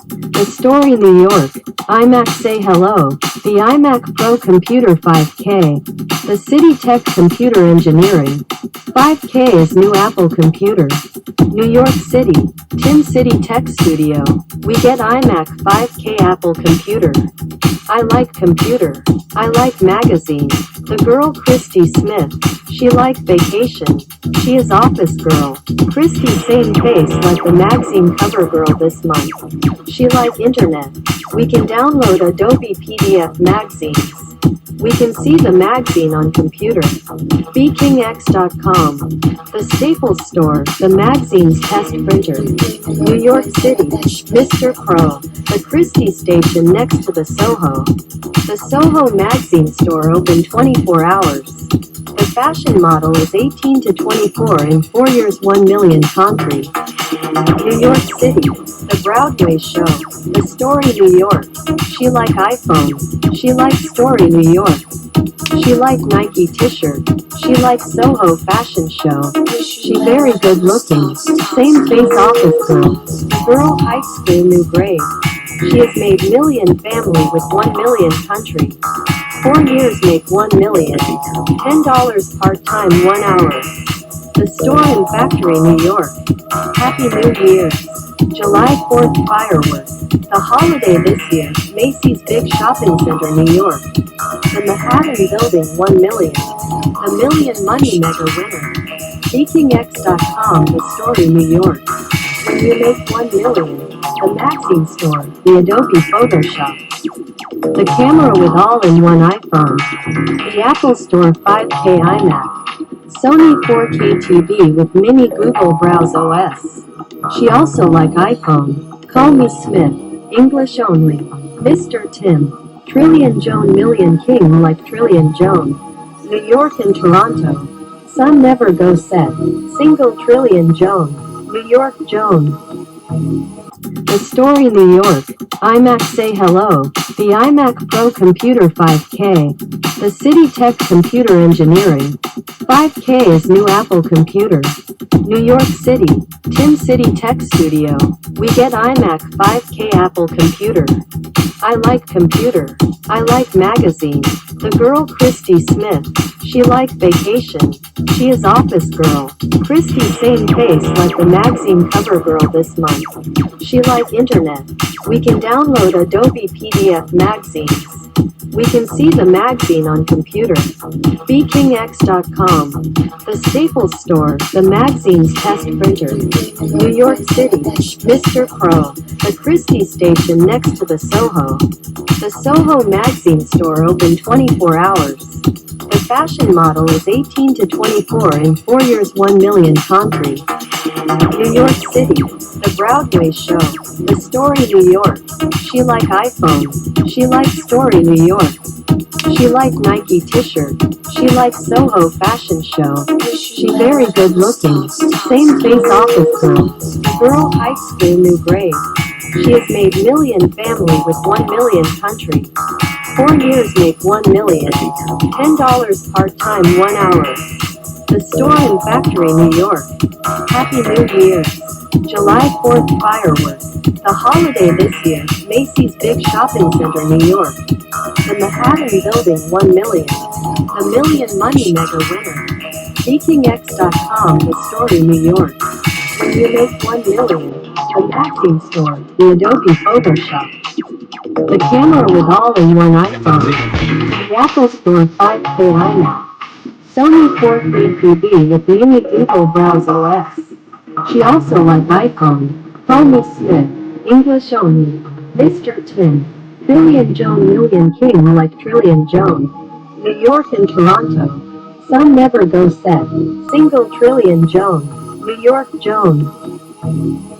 The story New York. iMac say hello. The iMac Pro Computer 5K. The City Tech Computer Engineering. 5K is new Apple computer. New York City. Tim City Tech Studio. We get iMac 5K Apple computer. I like computer. I like magazine. The girl Chrystie Smith. She like vacation. She is office girl. Chrystie same face like the magazine cover girl this month. She like internet. We can download Adobe PDF magazines. We can see the magazine on computer. BKingX.com. The Staples Store, the magazine's test printer. New York City. Mr. Crow. The Chrystie station next to the Soho. The Soho magazine store open 24 hours. The fashion model is 18 to 24 in 4 years 1 million concrete. New York City. The Broadway show. The story New York. She like iPhone. She like story New York. She like Nike t-shirt. She like Soho fashion show. She very good looking. Same face office girl. Girl high school new grade. She has made million family with 1 million country. 4 years make 1 million. $10 part-time 1 hour. The store and factory New York. Happy New Year. July 4th fireworks. The holiday this year. Macy's big shopping center New York. The Manhattan building 1 million. The million money mega winner. BKingX.com. The story New York. When you make 1 million. The magazine store. The Adobe Photoshop. The camera with all-in-one iPhone. The Apple Store 5K iMac. Sony 4K TV with mini Google Browse OS. She also like iPhone. Call me Smith. English only. Mr. Tim. Trillion Jone Million King like Trillion Jone. New York and Toronto. Sun never go set. Single Trillion Jone. New York Jone. The story New York. iMac say hello. The iMac Pro Computer 5K. The City Tech Computer Engineering. 5K is new Apple computer. New York City. Tim City Tech Studio. We get iMac 5K Apple computer. I like computer. I like magazine. The girl Chrystie Smith. She like vacation. She is office girl. Chrystie same face like the magazine cover girl this month. She like internet. We can download Adobe PDF magazines. We can see the magazine on computer. BKingX.com. The Staples Store, the magazine's test printer. New York City. Mr. Crow. The Chrystie station next to the Soho. The Soho magazine store open 24 hours. The fashion model is 18 to 24 in 4 years 1 million concrete. New York City. The Broadway show. The story New York. She like iPhone. She like story New York. She like Nike t-shirt. She like Soho fashion show. She very good looking. Same face office girl. Girl high school new grade. She has made million family with 1 million country. 4 years make 1 million. $10 part-time 1 hour. The store and factory New York. Happy New Year. July 4th fireworks. The holiday this year. Macy's big shopping center New York. The Manhattan building 1 million. The million money mega winner. BKingX.com. The story New York. When you make 1 million. The magazine store. The Adobe Photoshop. The camera with all-in-one iPhone. The Apple Store 5K iMac. Sony 4K TV with mini Google Browse OS. She also like iPhone. Call me Smith. English only. Mr. Tim. Trillion Jone Million King like Trillion Jone. New York and Toronto. Sun never go set. Single Trillion Jone. New York Jone.